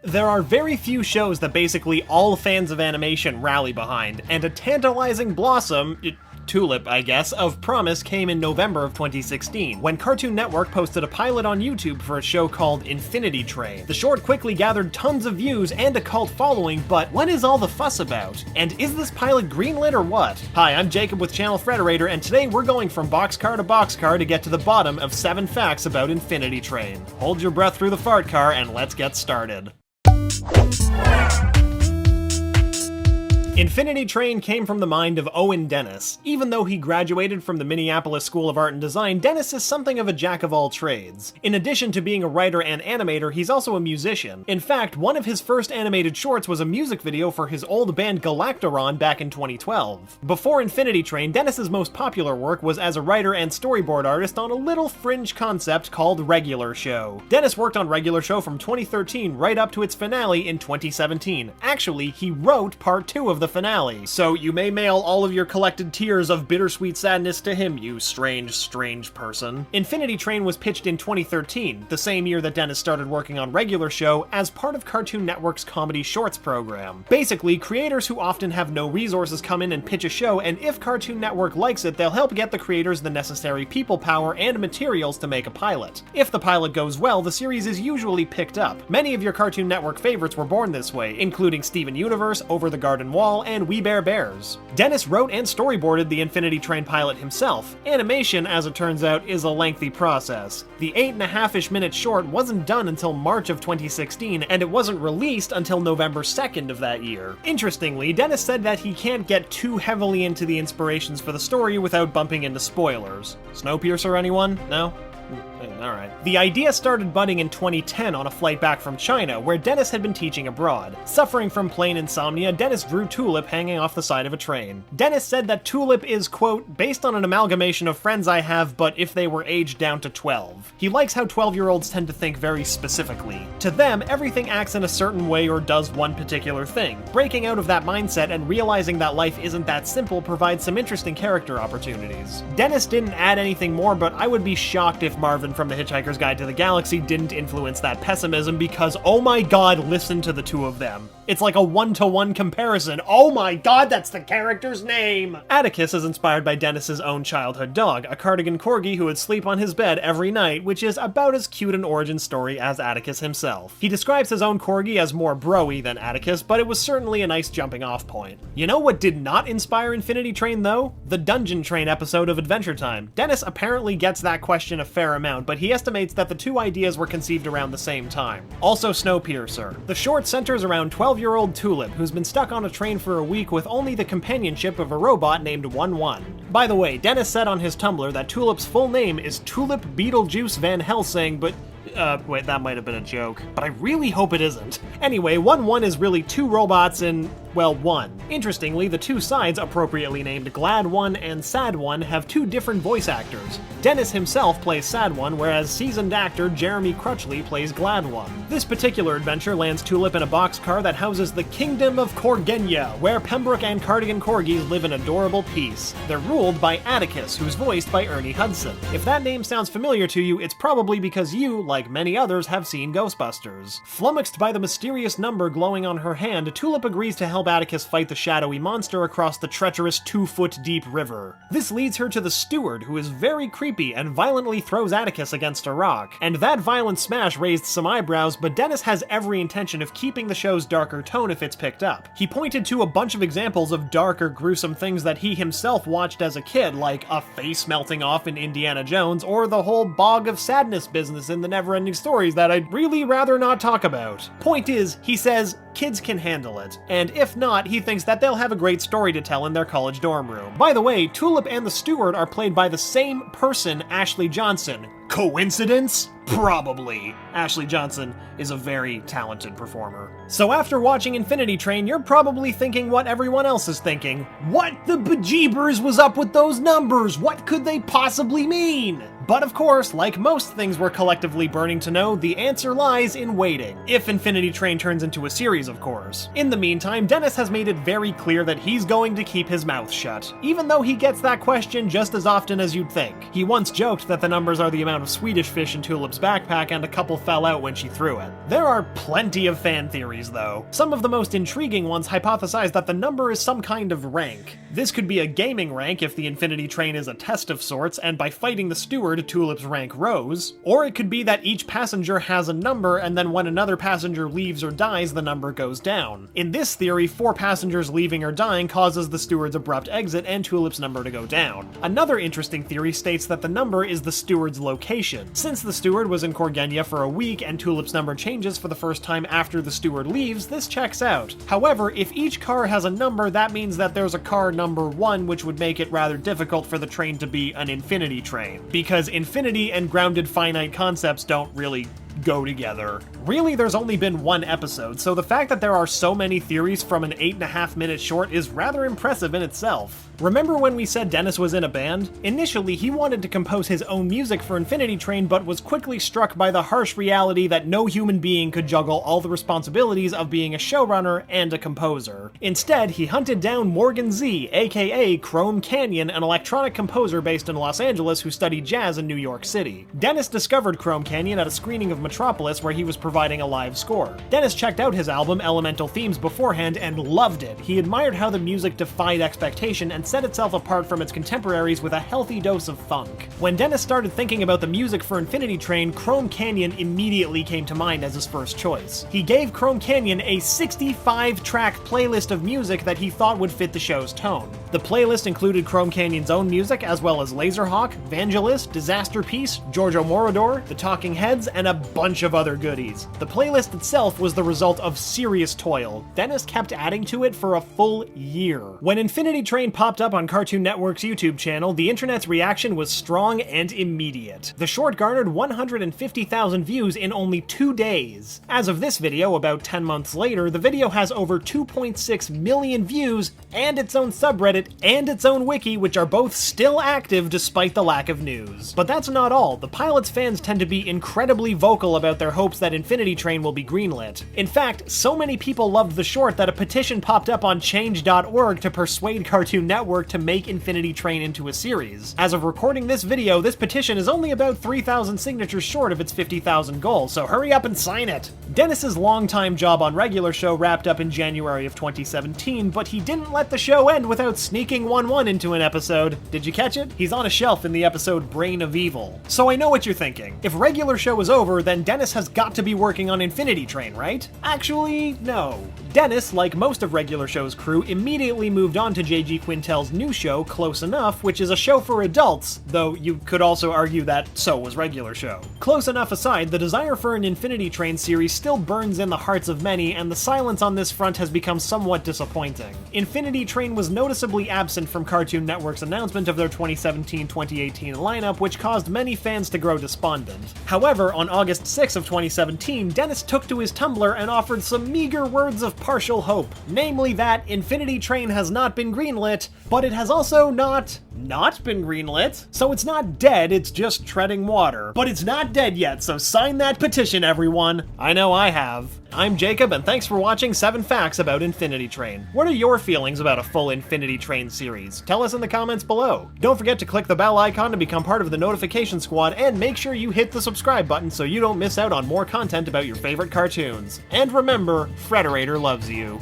There are very few shows that basically all fans of animation rally behind, and a tantalizing tulip, I guess, of promise came in November of 2016, when Cartoon Network posted a pilot on YouTube for a show called Infinity Train. The short quickly gathered tons of views and a cult following, but what is all the fuss about? And is this pilot greenlit or what? Hi, I'm Jacob with channel Frederator, and today we're going from boxcar to boxcar to get to the bottom of 7 facts about Infinity Train. Hold your breath through the fart car and let's get started. Infinity Train came from the mind of Owen Dennis. Even though he graduated from the Minneapolis School of Art and Design, Dennis is something of a jack of all trades. In addition to being a writer and animator, he's also a musician. In fact, one of his first animated shorts was a music video for his old band Galactaron back in 2012. Before Infinity Train, Dennis's most popular work was as a writer and storyboard artist on a little fringe concept called Regular Show. Dennis worked on Regular Show from 2013 right up to its finale in 2017. Actually, he wrote part 2 of the finale, so you may mail all of your collected tears of bittersweet sadness to him, you strange person. Infinity Train was pitched in 2013, the same year that Dennis started working on Regular Show, as part of Cartoon Network's comedy shorts program. Basically, creators who often have no resources come in and pitch a show, and if Cartoon Network likes it, they'll help get the creators the necessary people power and materials to make a pilot. If the pilot goes well, the series is usually picked up. Many of your Cartoon Network favorites were born this way, including Steven Universe, Over the Garden Wall, and We Bare Bears. Dennis wrote and storyboarded the Infinity Train pilot himself. Animation, as it turns out, is a lengthy process. The 8.5-ish minute short wasn't done until March of 2016, and it wasn't released until November 2nd of that year. Interestingly, Dennis said that he can't get too heavily into the inspirations for the story without bumping into spoilers. Snowpiercer, anyone? No? Alright. The idea started budding in 2010 on a flight back from China, where Dennis had been teaching abroad. Suffering from plane insomnia, Dennis drew Tulip hanging off the side of a train. Dennis said that Tulip is, quote, based on an amalgamation of friends I have, but if they were aged down to 12. He likes how 12-year-olds tend to think very specifically. To them, everything acts in a certain way or does one particular thing. Breaking out of that mindset and realizing that life isn't that simple provides some interesting character opportunities. Dennis didn't add anything more, but I would be shocked if Marvin from The Hitchhiker's Guide to the Galaxy didn't influence that pessimism, because oh my god, listen to the two of them. It's like a one-to-one comparison. Oh my god, that's the character's name! Atticus is inspired by Dennis's own childhood dog, a cardigan corgi who would sleep on his bed every night, which is about as cute an origin story as Atticus himself. He describes his own corgi as more bro-y than Atticus, but it was certainly a nice jumping off point. You know what did not inspire Infinity Train though? The Dungeon Train episode of Adventure Time. Dennis apparently gets that question a fair amount, but he estimates that the two ideas were conceived around the same time. Also Snowpiercer. The short centers around 12-year-old Tulip, who's been stuck on a train for a week with only the companionship of a robot named 1-1. By the way, Dennis said on his Tumblr that Tulip's full name is Tulip Beetlejuice Van Helsing, but wait, that might have been a joke, but I really hope it isn't. Anyway, 1-1 is really two robots in, well, one. Interestingly, the two sides, appropriately named Glad 1 and Sad 1, have two different voice actors. Dennis himself plays Sad 1, whereas seasoned actor Jeremy Crutchley plays Glad 1. This particular adventure lands Tulip in a boxcar that houses the Kingdom of Corgenia, where Pembroke and Cardigan corgis live in adorable peace. They're ruled by Atticus, who's voiced by Ernie Hudson. If that name sounds familiar to you, it's probably because you, like many others, have seen Ghostbusters. Flummoxed by the mysterious number glowing on her hand, Tulip agrees to help Atticus fight the shadowy monster across the treacherous 2-foot-deep river. This leads her to the steward, who is very creepy and violently throws Atticus against a rock. And that violent smash raised some eyebrows, but Dennis has every intention of keeping the show's darker tone if it's picked up. He pointed to a bunch of examples of dark or gruesome things that he himself watched as a kid, like a face melting off in Indiana Jones, or the whole bog of sadness business in the Neverending Stories that I'd really rather not talk about. Point is, he says, kids can handle it, and if not, he thinks that they'll have a great story to tell in their college dorm room. By the way, Tulip and the steward are played by the same person, Ashley Johnson. Coincidence? Probably. Ashley Johnson is a very talented performer. So after watching Infinity Train, you're probably thinking what everyone else is thinking. What the bejeebers was up with those numbers? What could they possibly mean? But of course, like most things we're collectively burning to know, the answer lies in waiting. If Infinity Train turns into a series, of course. In the meantime, Dennis has made it very clear that he's going to keep his mouth shut, even though he gets that question just as often as you'd think. He once joked that the numbers are the amount amount of Swedish fish in Tulip's backpack and a couple fell out when she threw it. There are plenty of fan theories, though. Some of the most intriguing ones hypothesize that the number is some kind of rank. This could be a gaming rank if the Infinity Train is a test of sorts, and by fighting the steward, Tulip's rank rose. Or it could be that each passenger has a number, and then when another passenger leaves or dies, the number goes down. In this theory, 4 passengers leaving or dying causes the steward's abrupt exit and Tulip's number to go down. Another interesting theory states that the number is the steward's location. Since the steward was in Corgenia for a week and Tulip's number changes for the first time after the steward leaves, this checks out. However, if each car has a number, that means that there's a car number 1, which would make it rather difficult for the train to be an infinity train, because infinity and grounded finite concepts don't really go together. Really, there's only been 1 episode, so the fact that there are so many theories from an 8.5-minute short is rather impressive in itself. Remember when we said Dennis was in a band? Initially, he wanted to compose his own music for Infinity Train, but was quickly struck by the harsh reality that no human being could juggle all the responsibilities of being a showrunner and a composer. Instead, he hunted down Morgan Z, aka Chrome Canyon, an electronic composer based in Los Angeles who studied jazz in New York City. Dennis discovered Chrome Canyon at a screening of Metropolis where he was providing a live score. Dennis checked out his album Elemental Themes beforehand and loved it. He admired how the music defied expectation and set itself apart from its contemporaries with a healthy dose of funk. When Dennis started thinking about the music for Infinity Train, Chrome Canyon immediately came to mind as his first choice. He gave Chrome Canyon a 65-track playlist of music that he thought would fit the show's tone. The playlist included Chrome Canyon's own music, as well as Laserhawk, Vangelis, Disaster Piece, Giorgio Moroder, The Talking Heads, and a bunch of other goodies. The playlist itself was the result of serious toil. Dennis kept adding to it for a full year. When Infinity Train popped up on Cartoon Network's YouTube channel, the internet's reaction was strong and immediate. The short garnered 150,000 views in only 2 days. As of this video, about 10 months later, the video has over 2.6 million views and its own subreddit and its own wiki, which are both still active despite the lack of news. But that's not all. The pilot's fans tend to be incredibly vocal about their hopes that Infinity Train will be greenlit. In fact, so many people loved the short that a petition popped up on change.org to persuade Cartoon Network to make Infinity Train into a series. As of recording this video, this petition is only about 3,000 signatures short of its 50,000 goal, so hurry up and sign it! Dennis's longtime job on regular show wrapped up in January of 2017, but he didn't let the show end without sneaking 1-1 into an episode. Did you catch it? He's on a shelf in the episode Brain of Evil. So I know what you're thinking. If regular show is over, then Dennis has got to be working on Infinity Train, right? Actually, no. Dennis, like most of regular show's crew, immediately moved on to J.G. Quintel's new show, Close Enough, which is a show for adults, though you could also argue that so was regular show. Close Enough aside, the desire for an Infinity Train series still burns in the hearts of many, and the silence on this front has become somewhat disappointing. Infinity Train was noticeably absent from Cartoon Network's announcement of their 2017-2018 lineup, which caused many fans to grow despondent. However, on August 6 of 2017, Dennis took to his Tumblr and offered some meager words of partial hope, namely that Infinity Train has not been greenlit, but it has also not been greenlit. So it's not dead, it's just treading water. But it's not dead yet, so sign that petition, everyone. I know I have. I'm Jacob, and thanks for watching 7 Facts About Infinity Train. What are your feelings about a full Infinity Train series? Tell us in the comments below. Don't forget to click the bell icon to become part of the notification squad, and make sure you hit the subscribe button so you don't miss out on more content about your favorite cartoons. And remember, Frederator loves you.